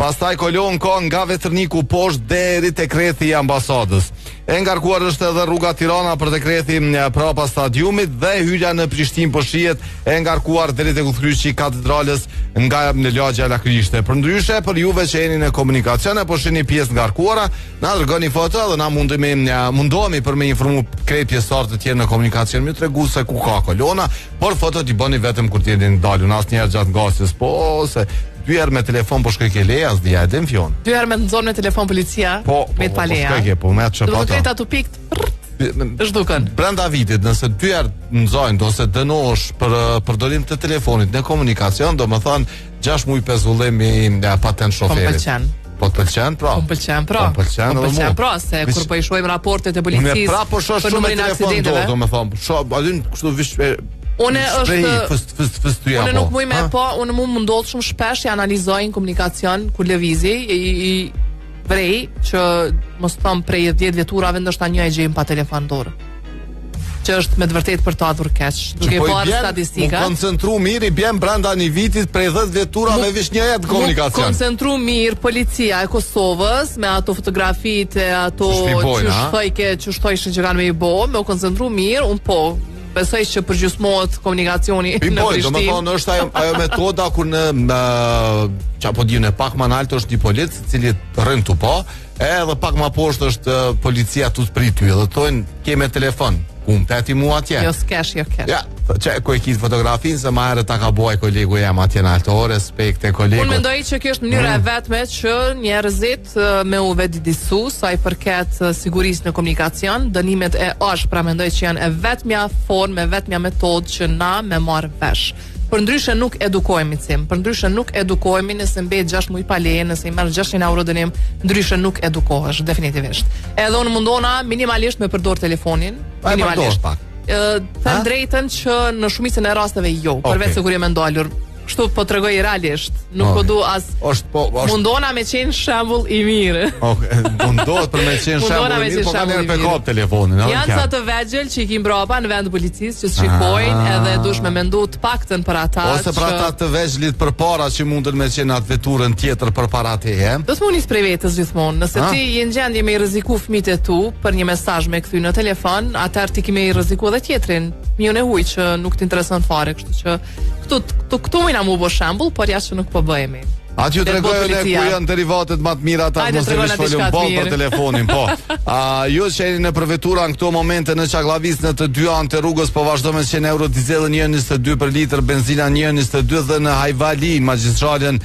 Pastaj kolon ka nga Vetrniku poshtë deri te krethi i ambasadës. E ngarkuar është edhe rruga Tirana për te krethi prapa stadiumit dhe hyrja në Prishtinë po shihet e ngarkuar deri te udhëheqësi i katedrales nga në lagja Lakrishte. Përndryshe për juve që jeni në komunikacion apo shihni pjesë ngarkuara, na dërgoni foto dhe na mundohemi për me informu krejt pjesëtar të tjerë në komunikacion, më tregu se ku ka kolona, por fotot i bëni vetëm kur t'jeni ndalun, asnjëherë gjatë ngasjes, po se 2 herë me telefon po shkoj ke leja, as dia e dem fion. 2 herë me nxon me telefon policia, me të paleja. Po shkoj po me atë çfarë. Do të ketë ato pikë. Zhduken. Brenda vitit, nëse 2 herë nxojnë ose dënohesh për përdorim të telefonit në komunikacion, domethënë 6 muaj pezullimi patent shoferit. Po të pëlqen, pra. Po pëlqen, pra, se kur po i shohim raportet e policisë. Unë prapë shoh shumë me telefon dorë, domethënë. Shoh, aty kështu vish Unë nuk muj me po, unë mu ndodh shumë shpesh i analizojnë komunikacion kur lëvizi i vrej që mos thom prej 10 vjeturave ndoshta një e gjejmë pa telefon dorë. Që është me të vërtet për të adhur keq. Duke parë statistika. Mu koncentru mirë i bjen brenda një vitit prej 10 vjeturave vish një jetë komunikacion. Mu koncentru mirë policia e Kosovës me ato fotografit e ato që shtojshin që kanë me i bo, me u koncentru mirë, unë po besoj që përgjysmohet komunikacioni në Prishtinë. Do të thonë është ajo metoda kur në çapo diun e pak më lart është një polic i cili rrin tu po, edhe pak më poshtë është policia tu prit ty, dhe thonë ke me telefon. Peti mua atje. Jo s'kesh. Ja, që ku e kit fotografinë se më herët ta ka buaj kolegu jam atje në alto, respekt e kolegu. Unë mendoj që kjo është mënyra e vetme që njerëzit me u vetëdijsu sa i përket sigurisë në komunikacion, dënimet e pra mendoj që janë e vetmja formë, e vetmja metodë që na me marr vesh. Përndryshe nuk edukohemi nëse mbet 6 muaj pa leje, nëse i merr 600 euro dënim, ndryshe nuk edukohesh definitivisht. Edhe unë mundona minimalisht me përdor telefonin, minimalisht. Them drejtën që në shumicën e rasteve jo, përveç se kur jam ndalur. Kështu po tregoj realisht, nuk po du as mundona me qenë shembull i mirë. Mundohet për me qenë shembull i mirë, po kanë pe kop telefonin, janë sa të vegjël që i kim brapa në vend policisë që shikojnë edhe dush me mendu të paktën për ata. Ose për ata të vegjëlit përpara që mundën me qenë atë veturën tjetër përpara teje. Do të munis prej vetes gjithmonë. Nëse ti je në gjendje me i rreziku fëmijët e tu për një mesazh me kthy në telefon, atëherë ti ke i rreziku edhe tjetrin. Miun e huaj që nuk t'intereson fare, kështu që këtu na mu bo shembull, por jashtë që nuk po bëhemi. Atë ju tregojnë ku janë derivatet më të mira ata mos e folëm bon për telefonin, po. Ju që jeni në përvetura në këto momente në Çaklavis në të dy anë të rrugës po vazhdon me 100 euro dizelën 1.22 për litër, benzina 1.22 dhe në Hajvali magjistralen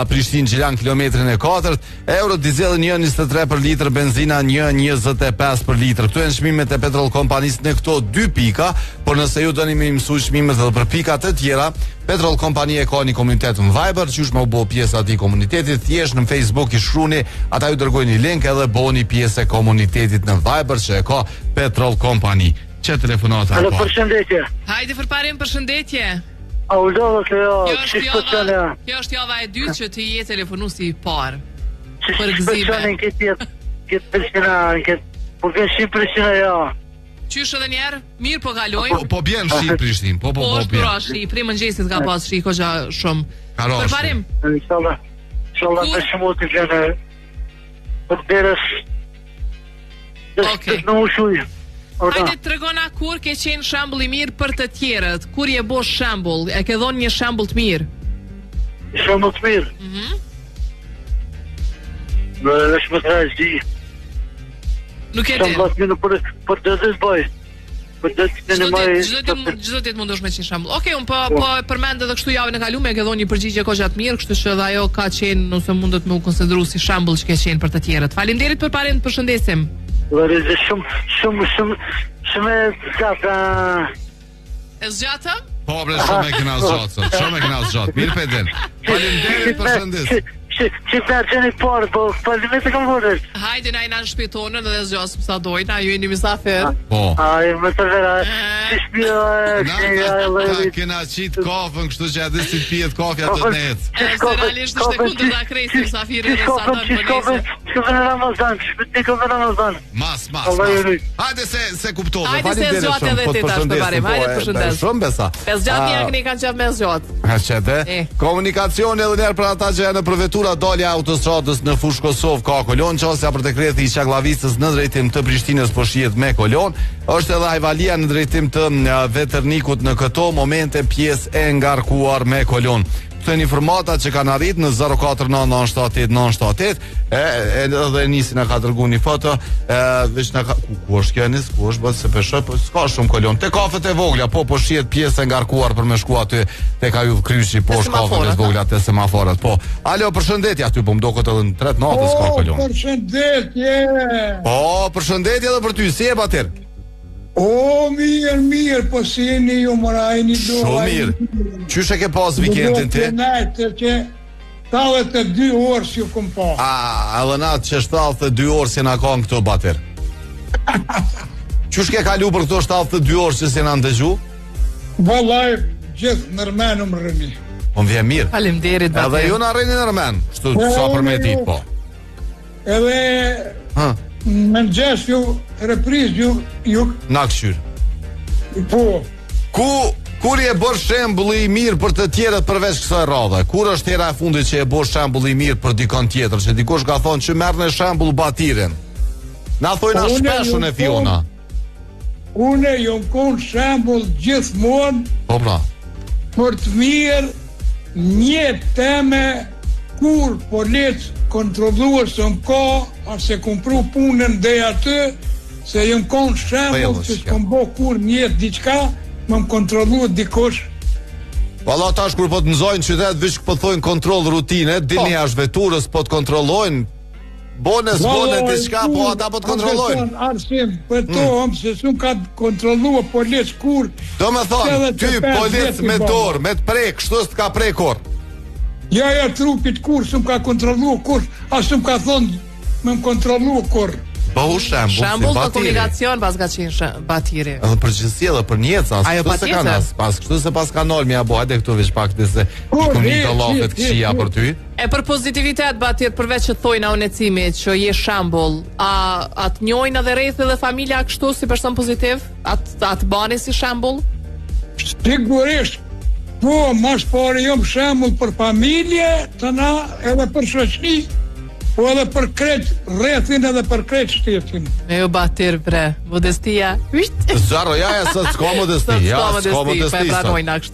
Prishtinë Gjilan kilometrin e 4, euro dizelën 1.23 për litër, benzina 1.25 për litër. Këto janë çmimet e Petrol Kompanisë në këto dy pika, por nëse ju doni më mësuj çmimet edhe për pikat e tjera, Petrol Kompania ka një komunitet në Viber, që është më bo pjesë ati komunitetit, thjesht në Facebook i shruni, ata ju dërgojnë një link edhe boni pjesë e komunitetit në Viber që e ka Petrol Kompani. Që telefonata? Alo, përshëndetje. Hajde përparim përshëndetje. A u lodhë të jo, kjo është java e dytë që ti je telefonusi i parë. Për gëzime. Këtë përshëna, po vjen Shqipërisina ja. Qysh edhe njerë, mirë po kalojnë. Po bjen shi Prishtinë, po bjen. Po shi, prej mëngjesit ka pas shi, koqa shumë. Përparim. Inshallah të shumë të vjenë për deres në ushujë. Hajde të tregona kur ke qenë shembull i mirë për të tjerët, kur je bo shembull, e ke dhonë një shembull të mirë? Shembull të mirë? Në lëshme të rajzdi. Nuk e di. Për të dhe të bëj. Çdo ditë mundosh me qenë shembull. Okej, un po përmend edhe kështu javën e kaluar, ke dhënë një përgjigje goxha të mirë, kështu që edhe ajo ka qenë, nëse mundet me u konsideru si shembull që ke qenë për të tjerët. Faleminderit për parën, përshëndesim. Shumë zgjata. E zgjata? Po, bre, shumë e kena zgjatë. Mirë pedel. Faleminderit, përshëndes. Që përgjeni parë, po falimet e kam vërët. Hajde na i në shpitonën edhe zgjasëm sa dojnë, a ju e një misafir. Po. Me të vera, që shpio kena qitë kafën, kështu që edhe si pijet kafja të necë. Se realisht është e kundër da krejtë misafirin dhe sa dojnë për nesë. Shkove në Ramazan, shkove në Ramazan. Mas. Hajde se kuptove. Hajde se zgjatë edhe ti tash për parim, hajde përshëndes. Shumë besa. Pe zgjatë një këni kanë qef me zgjatë. Komunikacion edhe njerë për ata që janë në përvetura vetura doli autostradës në fushë Kosovë ka kolon, qasja për dekretin i Çagllavisës në drejtim të Prishtinës po shihet me kolon. Është edhe Ajvalia në drejtim të Veternikut në këto momente pjesë e ngarkuar me kolon. Këto janë informata që kanë arrit në 049978978 edhe nisi na ka dërguar një foto veç na ku është kjo nis ku është se peshoj po s'ka shumë kolon te kafet e vogla po shihet pjesë e ngarkuar për me shku aty tek ajo kryqi poshtë kafet e vogla te semaforat po alo përshëndetje aty po më dokot edhe në 3 natës ka kolon përshëndetje përshëndetje edhe për ty si e bater mirë, po si jeni ju morajni do. Shumë mirë. Qysh e ke pas vikendin ti? Që 72 orë si ju kom pa. Edhe natë që 72 orë si na ka në këto bater. Qysh ke kalu për këto 72 orë që si na ndëgju? Vallaj, gjithë nërmenu më rëni. Po më vjen mirë. Faleminderit bater. Edhe ju na rëni nërmen. Kështu sa për me ditë po. Edhe më në gjesë ju, repriz ju na këshyr po kur je bërë shembull i mirë për të tjerët përveç kësaj radhe kur është hera e fundit që je bërë shembull i mirë për dikon tjetër që dikush ka thonë që merr në shembull Batirin na thojna shpeshun e Fiona une jom kon shembull gjithmonë po pra për të mirë një teme kur polic kontrolluar se më ka ase kumpru punën dhe aty se jëm konë shembull që s'kom bo kur njët diqka më kontrolluar dikush Valla tash kur po të nëzojnë qytet vish po të thojnë kontrol rutine dini ashtë veturës po të kontrollojnë bonës diqka po ata po të kontrollojnë arsim për to se s'un ka kontrolluar polic kur do me thonë ty polic me dorë me të prek kështu s'ka prekur ja trupit kur s'm ka kontrollu kur as s'm ka thonë më kontrollu kur po shembull të komunikacion pas ka qenë Batiri edhe përgjithësi edhe për njeca se kanë pas kështu se pas kanal më apo hajde këtu veç pak se komunikallafet këshia për ty e për pozitivitet Batir përveç që thojnë unecimi që je shembull atë njojnë edhe rrethi dhe familja kështu si person pozitiv atë bani si shembull sigurisht po, mas pare jom shembull për familje, të na edhe për shoqni, po edhe për krejt rrethin edhe për krejt shtetin. Me ju Batir bre, modestia. Zaro, s'ka modesti.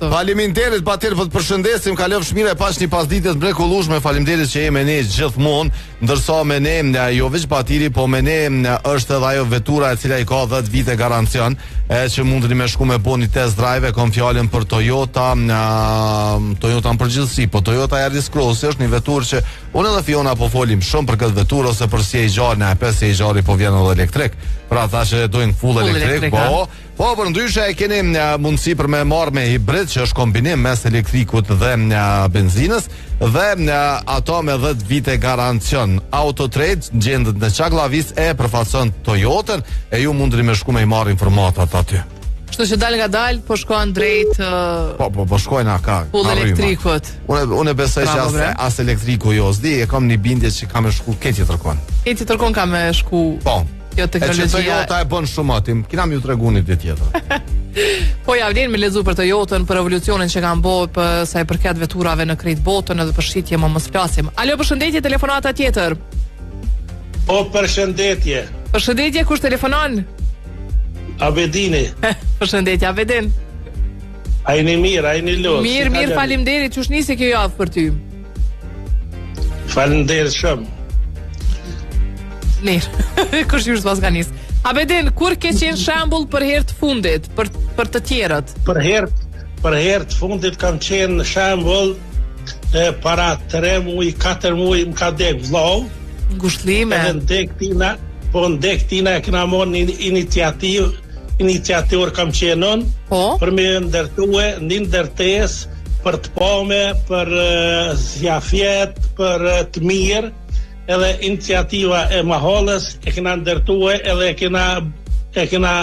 Faleminderit Batir, po të përshëndesim, kalofsh mirë e pash një pasdites mrekullueshme, faleminderit që jemi ne gjithmonë, ndërsa me ne jo veç Batiri, po me ne është edhe ajo vetura e cila i ka 10 vite garancion, që mundeni me shku me bo një test drive, kom fjallin për Toyota në përgjithësi, po Toyota Yaris Cross është një vetur që unë edhe Fiona po folim shumë për këtë vetur ose për si e gjarë në e si e gjarë po vjen edhe elektrik për ata që dojnë full elektrik po për ndryshe e keni mundësi për me marrë me hibrid që është kombinim mes elektrikut dhe benzinës dhe ato me 10 vite garancion Autotrade gjendët në Çaklavis e përfaqëson Toyotën e ju mundeni me shku me i marrë informatat aty Kështu që dal nga dal, po shkojnë drejt po shkojnë aka full elektrikut. Unë besoj që as elektriku jo s'di, e kam një bindje që kam e shku këti tërkon. Këti tërkon kam e shku. Po. Jo teknologjia. E që Toyota e bën shumë atim, kina mi ju tregu një ditë tjetër. Po ja vlen me lezu për Toyotën, për evolucionin që kanë bërë për sa i përket veturave në krejt botën edhe për shitje më mos flasim. Alo, përshëndetje, telefonata tjetër. Po, përshëndetje. Përshëndetje, kush telefonon? Abedini. Përshëndetje Abedin. Ajni mirë, ajni lodh. Mirë, faleminderit. Çush nisi kjo javë për ty? Faleminderit shumë. Mirë. Kush ju s'pas ka nis. Abedin, kur ke qenë shembull për herë të fundit, për të tjerët? Për herë të fundit kam qenë shembull para 3 muaj, 4 muaj më ka dek vllau. Ngushëllime. Po në dek tina e kena morë një iniciativër kam qenon për me ndërtue një ndërtes për të pome, për zjafjet, për të mirë edhe iniciativa e mahollës e kena ndërtue edhe e kena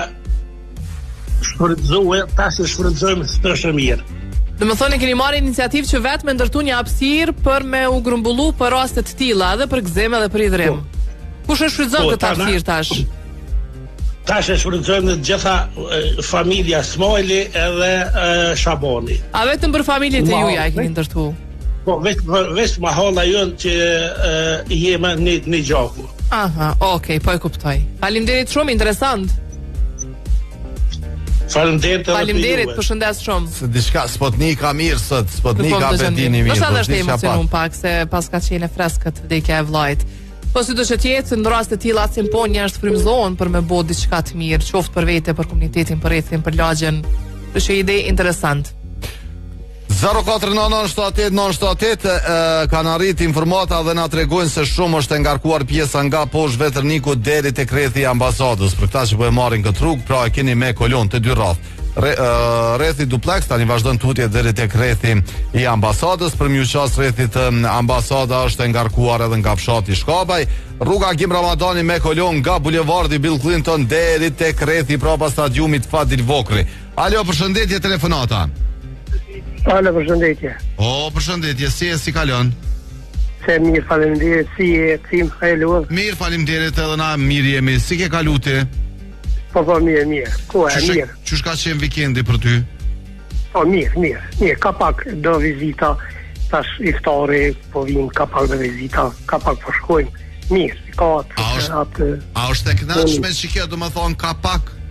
shfrytëzue, tash e shfrytëzojmë së mirë. Dhe më thonë e keni marrë iniciativë që vetë me ndërtu një hapësirë për me u grumbullu për rastet tilla edhe për gëzim edhe për idhrim. Kush e shfrytëzon këtë hapësirë tash? Tash e shfrytëzojmë të gjitha familja Smojli edhe Shaboni. A vetëm për familjet e juja e keni ndërtu? Po, veç ma holla jonë që jema një gjaku. Aha, okej, po e kuptoj. Faleminderit shumë, interesant. Faleminderit, përshëndes shumë. Se diçka Sputnika mirë sot, Sputnika Bedini mirë. Do të është emocionum pak se pas ka qenë freskët vdekja e vllajt. Po sidoqë të jetë në raste të tilla simponja është frymëzohen për me bë diçka të mirë, qoftë për vete, për komunitetin, për rrethin, për lagjen. Është ide interesant. 049978 kanë arrit informata dhe na tregojnë se shumë është ngarkuar pjesa nga poshtë Veterniku deri tek rrethi i ambasadës. Për këta që po e marrin këtë rrugë, pra e keni me kolon të dy rreth. Rrethi duplex tani vazhdon tutje deri tek rrethi i ambasadës. Për mjuqas rrethi të ambasada është ngarkuar edhe nga fshati Shkabaj. Rruga Gim Ramadani me kolon nga bulevardi Bill Clinton deri tek rrethi prapa stadiumit Fadil Vokri. Alo, përshëndetje, telefonata. Alo, përshëndetje. Përshëndetje, si kalon? Se mirë, faleminderit, si e tim Helur. Mirë, faleminderit edhe na mirë jemi. Si ke kalu ti? Po, mirë. Ku e, mirë. Qysh ka qenë vikendi për ty? Po, mirë. Ka pak do vizita, tash iftari, po vim, ka pak do vizita, ka pak po shkojmë. Mirë, ka atë... A është e kënaqshme që kjo do më thonë ka pak?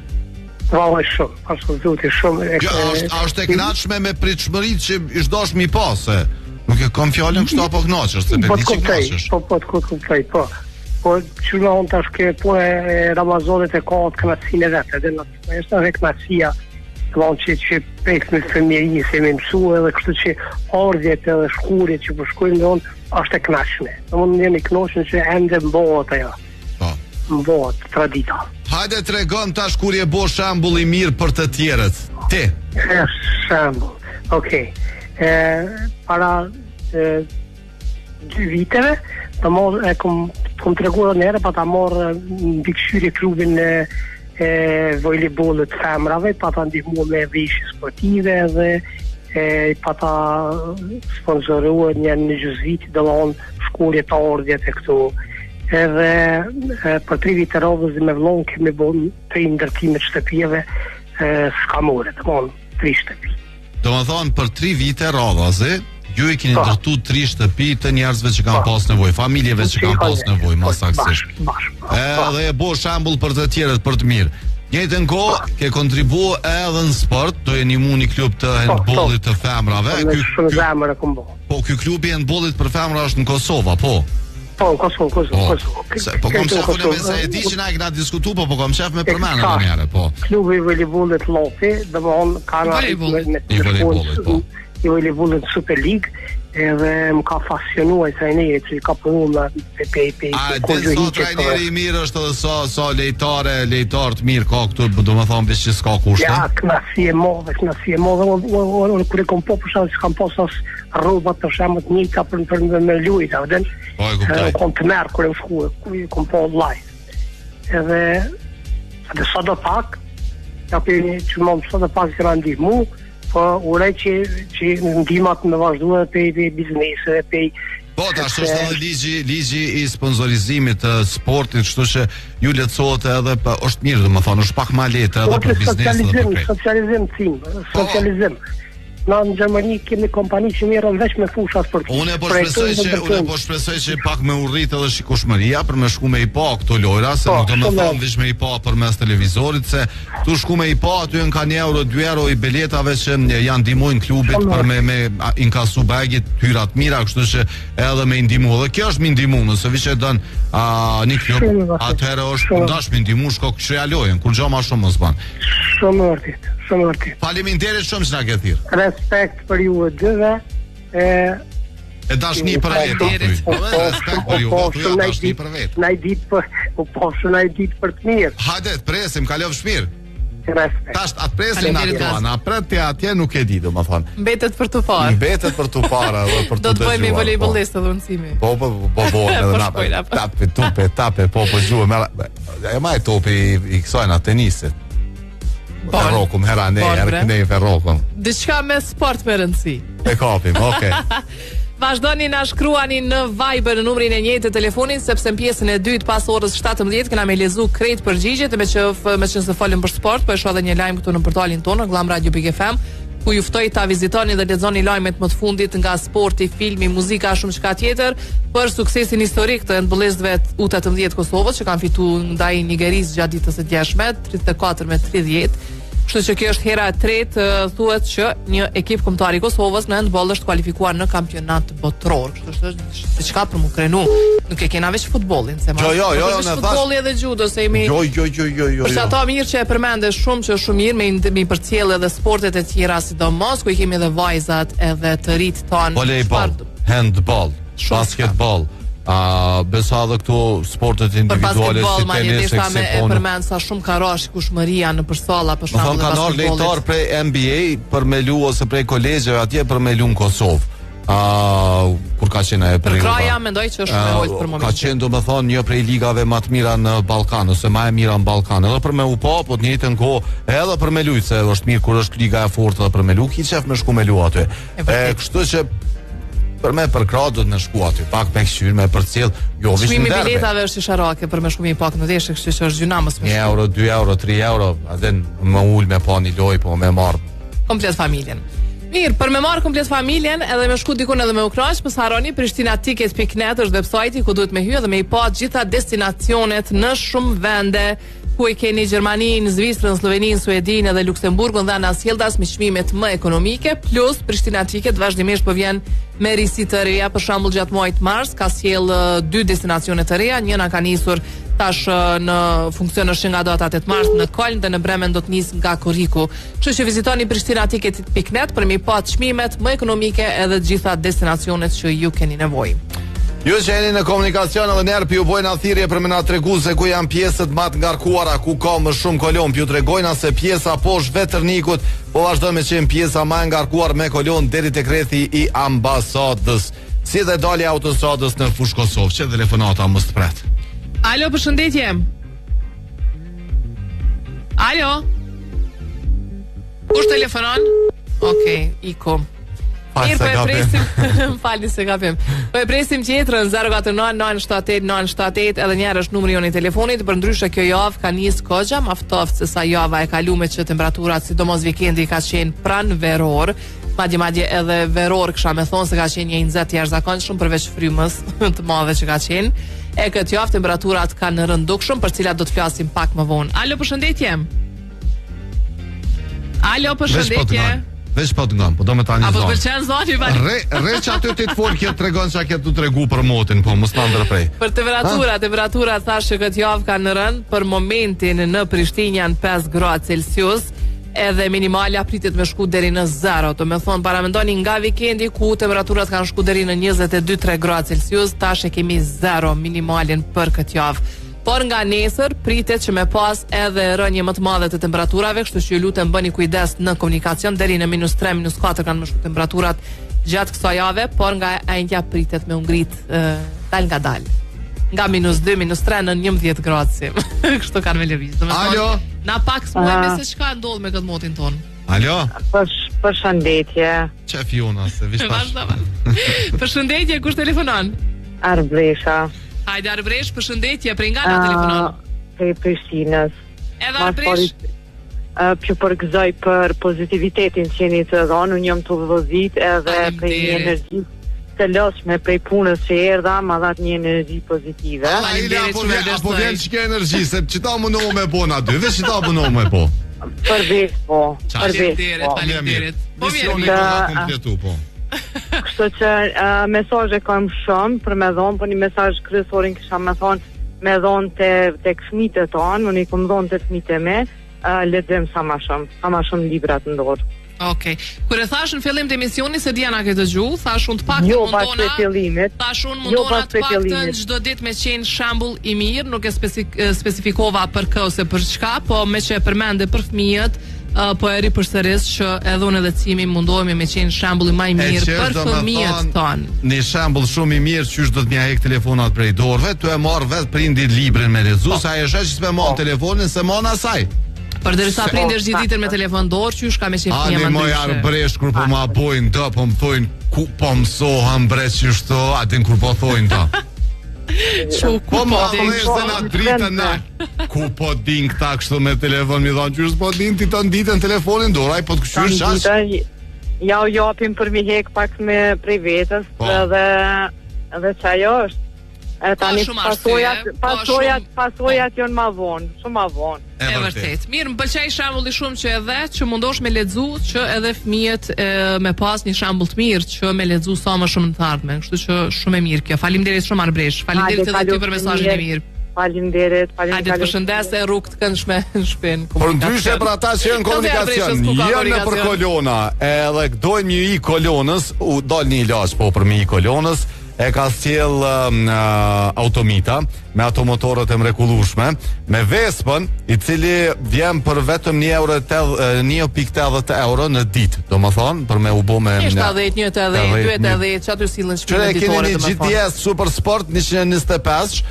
Vallë shumë, ashtu zotë shumë. A është e kënaqshme me pritshmëritë që i çdosh mi pa se nuk e kam fjalën kështu apo kënaqesh se vetë ti kënaqesh. Po kuptoj. Po çuna on tash që po e Ramazanit e ka atë kënaqësinë vetë, edhe është edhe kënaqësia që pek me fëmijë se më mësua edhe kështu që ardhjet edhe shkurjet që po shkojnë don është e kënaqshme. Domthonë jemi kënaqur që ende mbohet ajo. Mbohet tradita. Hajde tregon tash kur je bo shembull i mirë për të tjerët. Ti. Shembull. Okej. Para 2 viteve, të morë, kom treguar në herë, pa ta morë mbikëqyrje klubin e volejbollit femrave, pa ta ndihmu me veshje sportive dhe pa ta sponsoruar një gjuzvit dhe shkollje të ardhjet e këtu. Edhe për 3 vite radhës me vllon kemi bën 3 ndërtime të shtëpive s'ka more, të bon 3 shtëpi. Do më thonë për 3 vite radhës, ju e keni ndërtu 3 shtëpi të njerëzve që kanë pas nevojë, familjeve që kanë pas nevojë, më saktësisht. Edhe e bo shembull për të tjerët për të mirë. Njëjtën kohë ke kontribuar edhe në sport, do e ndihmu një klub të handbollit të femrave. Ky klubi i handbollit për femra është në Kosovë, po. Po, Kosovë. Po kom shef me se e di që na e kena diskutu, po kom shef me përmenë në njëre, po. Klubi i volejbollit Lofi, dhe më honë kana i volejbollit Super League, edhe më ka fascionuar trajneri që ka punu me pe. A e dhe so trajneri i mirë është edhe so lejtar të mirë ka këtu, do më thonë vishë që s'ka kushte? Ja, knasi e modhe, unë kërë kom po përshamë që kam posas robat të shemë të njëta për me lujta, dhe kom të merë kërë më shkuë, kom po live. Edhe sa do pak, që më sa do pak këra ndihmu, po urej që ndihmat me vazhduhe pe biznese, pe... Po, tash është edhe ligji i sponsorizimit të sportit, kështu që ju lehtësohet edhe është mirë, do më thonë, është pak ma lehtë edhe për biznesin dhe për prej. Socializim. Na në Gjermani kemi kompani që merren veç me fusha sportive. Unë po shpresoj që pak me urrit edhe shikueshmëria për me shku me i pa këto lojra, se nuk do më thonë veç me i pa përmes televizorit, se tu shku me i pa aty në ka €1, €2 i biletave që janë ndihmojnë klubit për me inkasu bagit, hyrat mira, kështu që edhe me ndihmu. Dhe kjo është me ndihmu, nëse viçë don një klub, atëherë është ndash me ndihmu shko këshia lojën, kur gjë më shumë mos ban. Shumë vërtet. Faleminderit shumë që na ke thirrë. Respekt për ju e dyve. E dashni për vetë. Respekt për ju, dashni për vetë. Na i ditë për të mirë. Hajde, presim, kalofsh mirë. Respekt. Tash atë presim na pret atje nuk e di, domethënë. Mbetet për të parë. Edhe për të dëgjuar. Do të bëjmë volejbollist edhe uncimi. Po, edhe na tape, po juaj. E maj topi i kësaj na tenisit. Ferrokum, herë Ferrokum. Diçka me sport me rëndësi. E kapim, okay. Vazhdoni na shkruani në Viber në numrin e njëjtë të telefonit, sepse në pjesën e dytë pas orës 17 kena me lezu krejt përgjigjet, me që se folëm për sport, po e shoh edhe një lajm këtu në portalin tonë, Glam Radio Big FM, ku ju ftoj ta vizitoni dhe lexoni lajmet më të fundit nga sporti, filmi, muzika, shumë çka tjetër për suksesin historik të ndbollësve U18 Kosovës që kanë fituar ndaj Nigerisë gjatë ditës së djeshme 34-30. Kështu që kjo është hera e tretë, thuhet që një ekip kombëtar i Kosovës në handball është kualifikuar në kampionat botror. Kështu është diçka për mu krenu. Nuk e kena veç futbollin, se Jo, ne futbolli edhe judo se jemi. Jo. Për ato mirë që e përmende shumë që është shumë mirë me përcjell edhe sportet e tjera sidomos ku i kemi edhe vajzat edhe të rit ton. Volleyball, handball, basketball. Besa dhe këto sportet individuale si tenis, e përmend sa shumë ka rash kushmëria në përsalla për shembull. Kanë ardhur lejtar prej NBA për me lu ose prej kolegjeve atje për me lu në Kosovë. Kur ka qenë e për kraja mendoj që është me ojt për momentin. Ka qenë domethënë një prej ligave më të mira në Ballkan ose më e mira në Ballkan, edhe për me u po të njëjtën kohë, edhe për me lujt se është mirë kur është liga e fortë edhe për me lu, ki çef me shku me lu aty. Kështu që për me për krah do të më shku aty, pak me këshyr me përcjell, jo vetëm derbe. Çmimi biletave është sharake për me shkuar pak në deshë, kështu që është gjuna më shumë. 1 euro, 2 euro, 3 euro, atë më ul me pa një lojë, po me marr komplet familjen. Mirë, për me marr komplet familjen edhe me shku dikun edhe me ukrash, mos harroni pristinaticket.net është websajti ku duhet me hyrë dhe me i pa gjitha destinacionet në shumë vende ku i keni Gjermaninë, Zvicrën, Sloveninë, Suedinë edhe Luksemburgun dhe ana sjelldas me çmimet më ekonomike, plus Prishtina Ticket vazhdimisht po vjen me risi të reja, për shembull gjatë muajit mars ka sjell 2 destinacione të reja, njëna ka nisur tash në funksion është nga data 8 mars në Koln dhe në Bremen do të nis nga Korriku. Kështu që vizitoni pristinaticket.net për mi pa çmimet më ekonomike edhe të gjitha destinacionet që ju keni nevojë. Ju që jeni në komunikacion edhe njerë pi ju bojnë athirje për me na tregu se ku janë pjesët ma të ngarkuara, ku ka më shumë kolon, pi ju tregojna se pjesa poshtë vetërnikut po vazhdo me qenë pjesa ma ngarkuar me kolon deri tek rrethi i ambasadës. Si dhe dali autostradës në fushë Kosovë, që telefonata mos të pret. Alo, përshëndetje. Alo. Kush telefonon? Okej, iko. Mirë, po e presim. Falni se gabim. Po e presim tjetrën 049-978-978 edhe njerë është numri jonë i telefonit. Për ndryshe kjo javë ka nisë kogja maftoft se sa java e kalume që temperaturat sidomos vikendi ka qenë pranë veror. Madje edhe veror kësha me thonë se ka qenë një nxehtë jashtëzakonshëm përveç frymës të madhe që ka qenë. E këtë javë temperaturat kanë rëndukshëm për cilat do të flasim pak më vonë. Alo, përshëndetje. Alo, përshëndetje. Veç po të ngam, po do me ta një zonë. Apo përqenë zoni, Re që aty të të folë kjo të regon që a këtë të tregu për motin, po mos të ndërprej. Për temperatura thashë që këtë javë ka në rënd, për momentin në Prishtinë janë 5 gradë Celsius, edhe minimalja pritet me shku deri në 0. Do me thonë, paramendoni nga vikendi ku temperaturat kanë shku deri në 22-3 gradë Celsius, tash e kemi 0 minimalin për këtë javë. Por nga nesër pritet që me pas edhe rënje më të madhe të temperaturave, kështu që ju lutem bëni kujdes në komunikacion, deri në -3, -4 kanë më shku temperaturat gjatë kësaj jave, por nga enjtja pritet me ngrit dal nga dal. Nga -2, -3 në 11 gradë. Kështu kanë me lëviz. Alo. Na pak smojmë se çka ndodh me këtë motin ton. Alo. Përshëndetje. Çef Jona se vish tash. Përshëndetje, kush telefonon? Arbresha. Hajde Arbresh, përshëndetje, prej nga na telefonon? Prej Prishtinës. Edhe Arbresh? Që përgëzoj për pozitivitetin që jeni të dhënë, unë jam të vëzit edhe prej një energji të lëshme prej punës që erdha, ma dhat një energji pozitive. Apo vjen që ke energji, se që ta mundohu me po në dy, veç që ta mundohu me po. Përveç po. Faleminderit. Po misioni ka kompletu po. Kështu që mesazhe kam shumë për me dhonë, po një mesazh kryesorin kisha me thonë me dhonë të fëmijët e tonë, unë i kom dhonë të fëmijët e me, lexojmë sa më shumë libra të ndorë. Okej. Kur e thash në fillim të emisionit se Diana ke dëgju, thash unë të paktën mundona të paktën çdo ditë me qenë shembull i mirë, nuk e specifikova për kë ose për çka, po me që e përmende për fëmijët, po e ripërsëris që edhe unë edhe Cimi mundohemi me qenë shembulli më i mirë për fëmijët tonë. Një shembull shumë i mirë qysh do të mja hek telefonat prej dorëve, tu e marr vetë prindit librin me lezu, sa e shesh që s'me marr telefonin se marr asaj. Përderisa prindesh gjithë ditën me telefon dorë, qysh ka me qenë fëmijë më ndryshe. Moj Arbresh kur po ma bojnë të, po më thojnë ku po mësohan bre qysh to, atin kur po thojnë ta. Po ma thojnë se na dritën na. Ku po din këta kështu me telefon, mi thonë qysh po din ti të nditën telefonin dorë, ai po të këshysh qash. Ja u japim për mi hek pak me prej vetës edhe që ajo është. E tani pasojat janë ma vonë, shumë ma vonë. E vërtet. Mirë, më pëlqej shembulli shumë që edhe që mundosh me lexu që edhe fëmijët me pas një shembull të mirë që me lexu sa më shumë të ardhmen. Kështu që shumë e mirë kjo. Faleminderit shumë Arbresh. Faleminderit edhe ty për mesazhin e mirë. Faleminderit. Hajde të përshëndes e rrugë të këndshme në shtëpinë. Por ndryshe për ata që janë komunikacion, janë për kolona, edhe dojnë një i kolonës, u dal një ilaç për mi i kolonës. E ka sjell automita me ato motorët e mrekullueshme, me Vespën, i cili vjen për vetëm 1.80 euro në ditë, domethënë për me u bë me 70, 80, 280, çfarë sillen shpinën ditore domethënë. Keni një GTS Super Sport 125.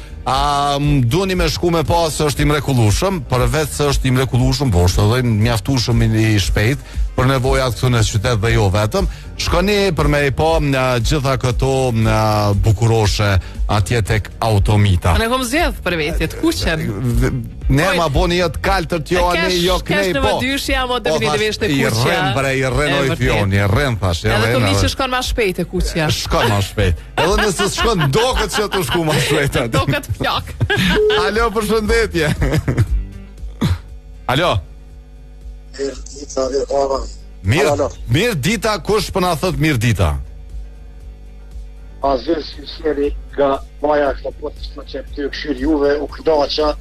Duni me shku me pas është i mrekullueshëm, për vetë se është i mrekullueshëm, po është edhe mjaftueshëm i shpejt për nevojat këtu në qytet dhe jo vetëm. Shkoni për me i pa gjitha këto bukuroshe atje tek automita. Ne kom zgjedh për vetë të kuqen. Ne ma boni jetë kaltër jo ne jo knej po. Kesh dysh jam o definitivisht e kuqja. I rren fioni, thash. Edhe të që shkon ma shpejt e kuqja. Shkon ma shpejt. Edhe nëse shkon doket që të shku ma shpejt. Doket flak. Alo, përshëndetje. Alo. Mirë dita, kush për na thot mirë dita? Aziz Sheri nga Baja këto po që të këshyr juve u këdaqa.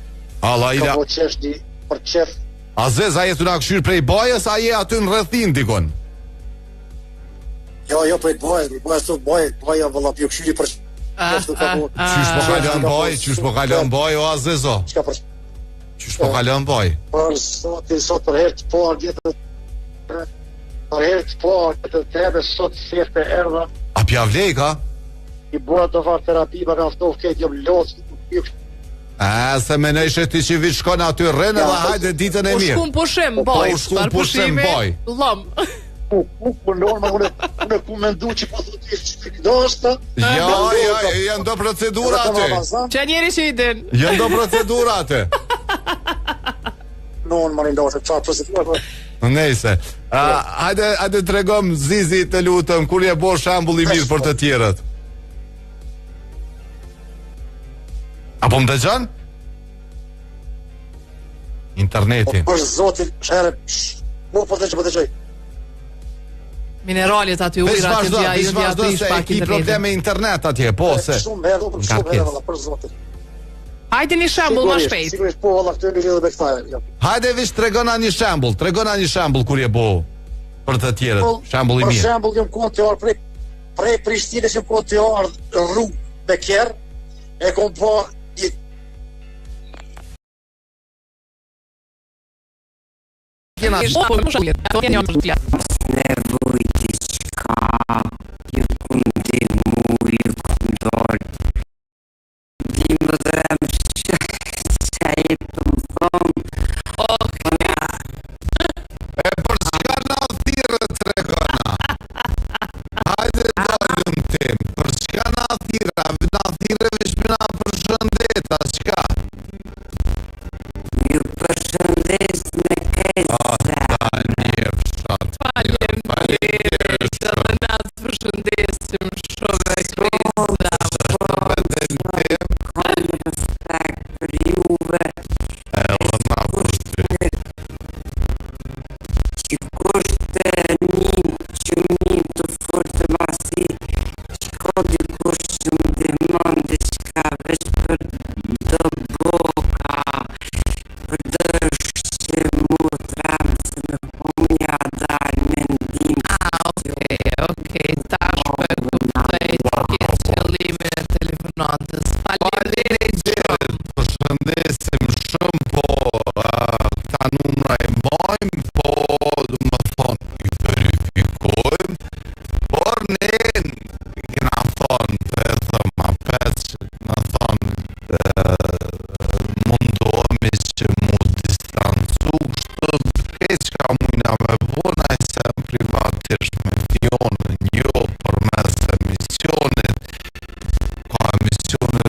Ka po qeshti për qef. Aziz, a jetu nga këshyr prej Bajës, a je aty në rrethin dikon? Jo, prej Bajës, Baja vëlla për këshyri për qef. Qysh po kalon Baj, o Azizo? Qysh po kalon Baj? Për sot për herë të parë vjetët për herë të parë të trebe sot sefte erdha. A pja vlej ka? I bura të farë terapi për naftof këtë jom losë. Se me nëjshë ti që vitë shkon aty rrënë dhe hajde ditën e mirë. U shkun pushim Baj. U shkun pushim Baj. Lëm. Unë ku me ndu që po të të të të dosta. Janë do procedura aty. Që njeri që i din. Janë do procedura aty. Unë më rindoshë të procedura. Nejse. Hajde të regom Zizi të lutëm, kur je bo shambull i mirë për të tjerët. Apo më dëgjon? Internetin. Po zotin, shere, po të dëgjoj. Mineralit aty ujra aty dhja i dhja prish pak internetin. Ki probleme internet atje, po se. Shumë herë, për zotin. Hajde një shembull më shpejt. Sigurisht po valla këtu lidhet me këtë. Hajde vish tregona një shembull kur je bo për të tjerët, shembull i mirë. Për shembull jam konteor prej Prishtinës, jam konteor rrugë Beker, e kom po nevoj diçka, ju kundimu, ju kundor. Dimë dërëm që e të më thonë. E për çka na thirrë të regona? Hajde dalëm tim, për çka na thirrë veç me na përshëndeta, çka? Ju përshëndes me kejtë. Faleminderit, edhe na të përshëndesim shumë e krejtë. Respekt për juve. Që kushte një që një të fortë masi, qko dikush që më dimon dhe qka veç për do boka, për dërsh që mu tramë se me pomja dalë mendim. Okej, tash për kuptoj të kjetë qëllimin e telefonatës. Faleminderit shumë. Përshëndesim shumë, po këta numra e mbajmë, po më thonë i verifikojmë, por ne kena thonë të dhëma peq, në thonë mundohemi që mu distancu, kështë keqka mujna me bona e se privatisht me fionën, jo për mes emisionit, ka emisione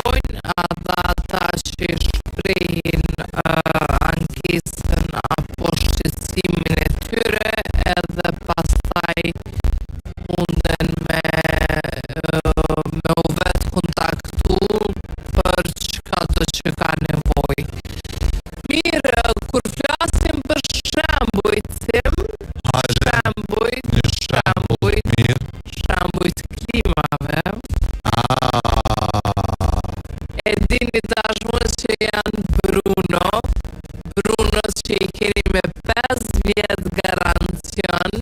shkojnë edhe ata që shprehin ankesën apo shqetësimin e tyre edhe pastaj munden me u vetë kontaktu për çka do që ka nevojë. Mirë, kur flasim për shembujt tim, shembujt klimave, e dini dashmës që janë Brunos që i keni me 5 vjet garancion,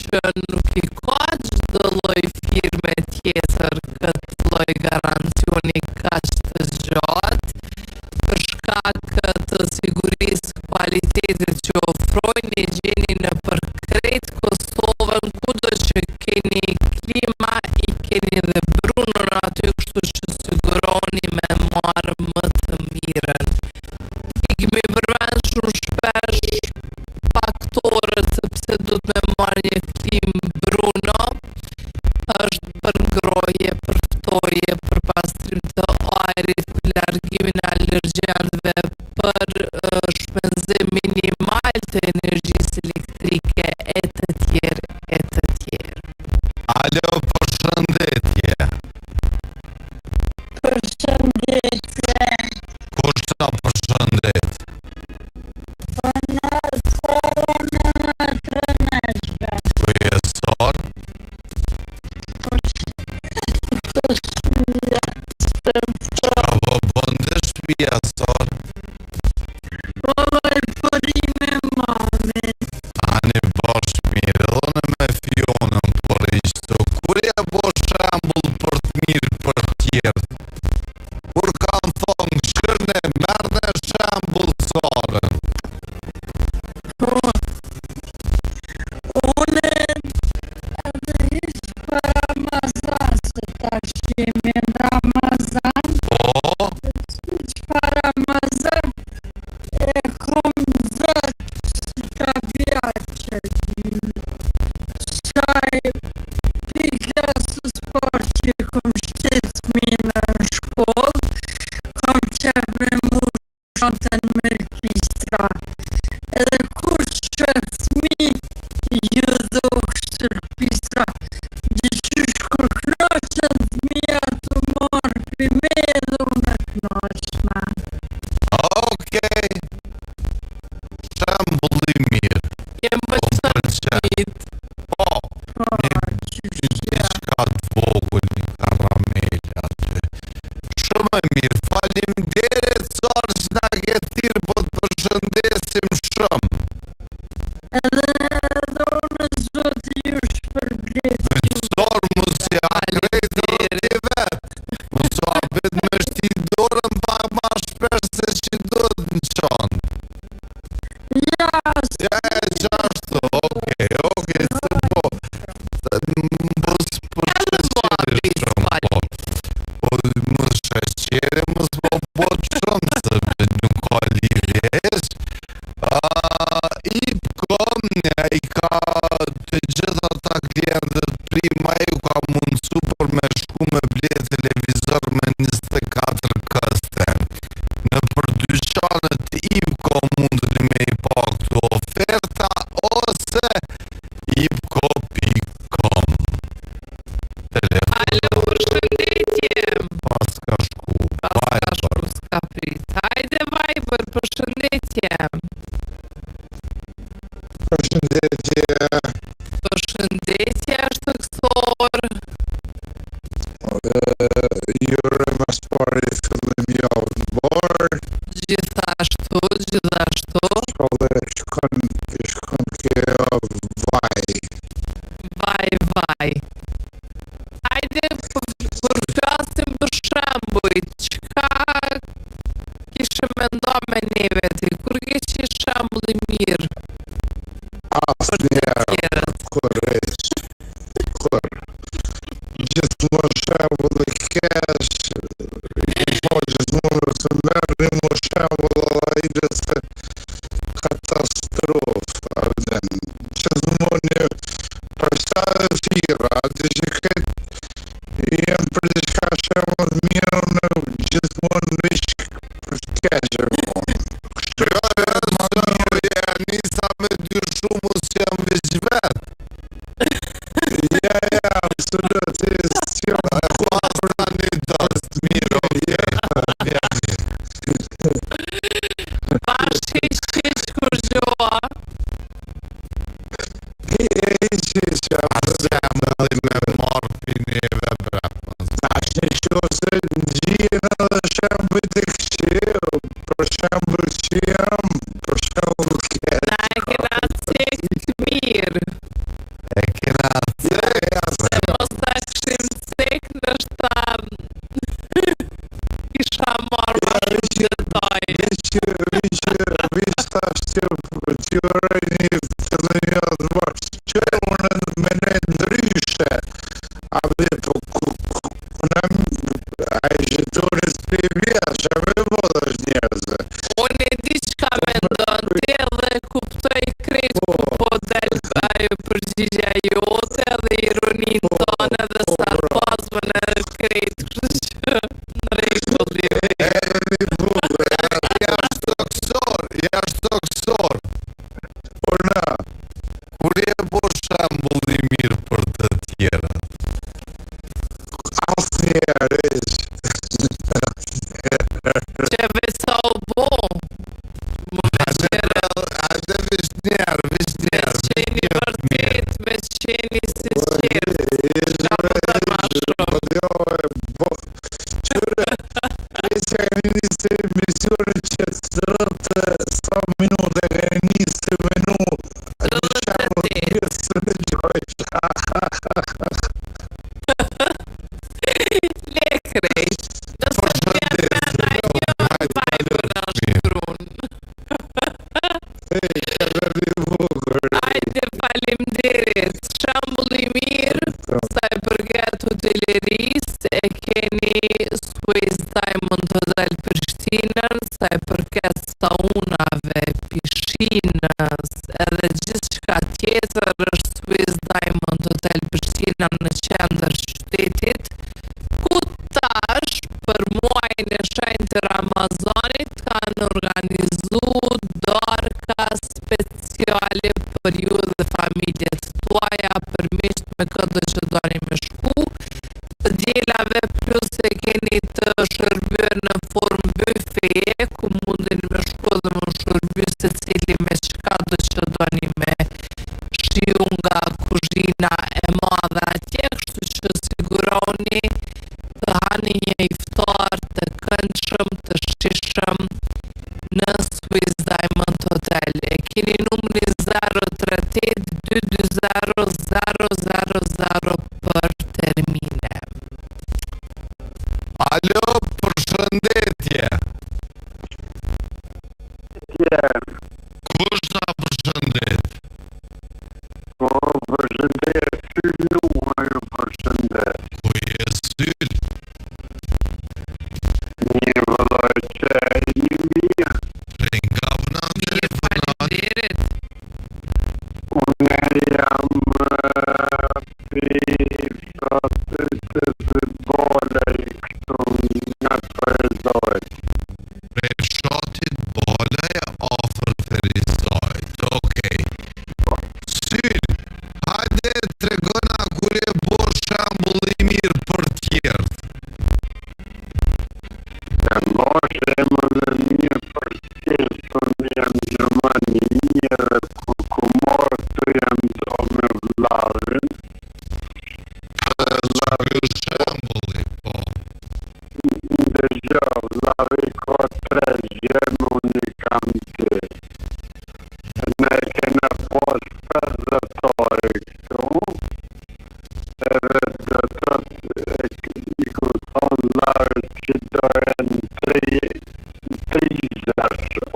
që nuk i ka çdo lloj firme tjetër këtë lloj garancioni kaq të gjatë, për shkak të sigurisë kualitetit që ofrojnë, i gjeni në përkrejt Kosovën, kudo që keni klima, i keni dhe Brunon aty, kështu që siguroni me marrë më të mirën. I kemi përmend shumë shpesh faktorët sepse du të me marrë një klim Bruno, është për ngrohje, për ftoje, për pastrim të ajrit, për largimin e alergjenëve, për shpenzim minimal të energjisë elektrike, e të tjerë. Alo, përshëndetje. Përshëndetje. Kush ta përshëndet? Kryesor. Çka po bënde shtëpia sot? Ani bosh mirë, edhe me Fionën por ishte. Kur e bo shembull për të mirë për tjerë? Kur kanë thonë shkërne, merne shembull sorën. Une edhe ishë për Ramazan, se tash jemi në Ramazan. Ishë për Ramazan e kom vetë ka vjache. Qaj pikës sport që kom shqit minë në shkollë, kom qef me mu shantën me lpistra. Edhe kush që fmi ju dhuk shërpistra, diqysh kur knoqën fmija të morë për me edhe unë knoqëna. Okej. Shembulli mirë. Jem bëqënit. Diçka të vogël, një karamel aty. Shumë e mirë, faleminderit sorë që na ke thirrë, po të përshëndesim shumë. Edhe unë zotë ju shpërblet. Sorë mos ja krejtë rëti vetë. Mos u apet me shti dorën pak ma shpesh se që duhet në qonë. Ja, gjashtu, okej, se po. Mos përshqeqeri shumë, po. Mos shqeqeri, mos po bot shumë, se nuk ka lidhjes. I ka të gjitha ta klientët prima, ju ka mundësu për me shku me ble televizor me 24 këste. Në për dyqanët IPCO mundët me i pa këtu oferta, ose ipco.com. Alo, përshëndetje. Pas ka shku, s'ka prit. Hajde Viber, përshëndetje. Përshëndetje është kësor. Jure mas pari fillim javë në borë. Gjithashtu. Shkolle shkon kjo vaj. Hajde, përflasim për shembujt. Qka kishe mendo me neve ti? Kur ke që shembulli mirë? Asë njerë, kur gjithmonë shembulli kesh, po gjithmonë se merri më shembull ai se katastrofë, ardhen. Gjithmonë për sa e fira, atë që këtë jem për diçka shembull mirë, në gjithmonë Nisa me dy shumës që jam veç vetë. Ja, absolut. Pasta një dost, mirë, Bashkë shish kur gjoa. Asë e mëlli me marë pineve brepë. Ashtë një qose në gjirë dhe shembë të këshirë, për shembë që jam, për shembë këtë. Na e kena cek të mirë. E kena cek? Se mos ta këshim cek në shtam. Isha marrë ma shumë detaj. Vish ta shtë që rejni të dhe një të bashkë, që unë me ne ndryshe, a dhe po kunam a i gjithonës për vjetë, që me vodë është njerëzë. Unë e di qka me ndonë te dhe kuptoj krejt ku po del ajo përgjigja jote dhe ironin tonë dhe sarkazmën e krejt kështë që në regulli. Jashtë toksor. Por na, Kur je po shambull i mirë për të tjera? asë njerë ishë. Që vesa u bo. Hajde vish njerë. Qeni vërtet, veç qeni sinqert. Qa po të ma shumë. Që e njësë emisionë që të rëtë sa minute e njësë minutë. Le krejt. Nëse t'jem me na një, vajbër në shkrun. Ajde falimderit. Shambull i mirë, sa e përket hotellerisë, e keni Swiss Diamond Hotel Prishtinën, sa e përket saunave, pishinës, edhe gjithë shka tjetër është Swiss Diamond Hotel Prishtina në qendër qytetit, ku tash për muajin e shenjtë të Ramazanit kanë organizu darka speciale për ju dhe familjet tuaja, për miqt me këtë që doni me shku, të djelave plus e keni të shërbyer në formë buffet, ku mundin me shku dhe më shërby se cili me qka do që doni me shiu nga kuzhina e madhe atje, kështu që siguroni të hani një iftar të këndshëm, të shishëm në Swiss Diamond Hotel. E keni numrin 038-220-000 për termine. Alo, përshëndetje. Kush na përshëndet? Po, përshëndet, sylu, ajo përshëndet. Ku je syl? Një vëllaj që e një mirë. Nga vëna në Faleminderit. Unë jam për të bolej këtu nga Ferizojt. Pre shotit bolej ofër Ferizojt. Okej. Syl, hajde tregona kur je bo shambull i mirë për tjertë. E moshe e më dhe mirë për tjertë, për në jam Gjermani mirë, ku morë të jam do me vlavin. Shambulli, po. Dhe gjo, vlavi ko 3 gjemë, unë i kam të. Ne kena pos 50 orë këtu, edhe dhe të i ku thonë larë që dojnë 30,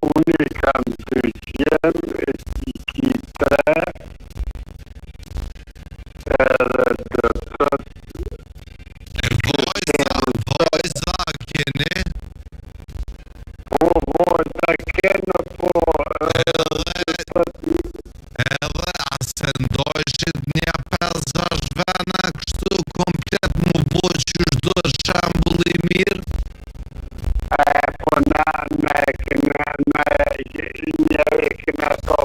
unë i kam 2 gjemë, e ti ki 3, edhe dhe të E vojza kene? po vojza kene, po Edhe asë ndojshit një 5-6 vena kështu komplet mu bo qysh do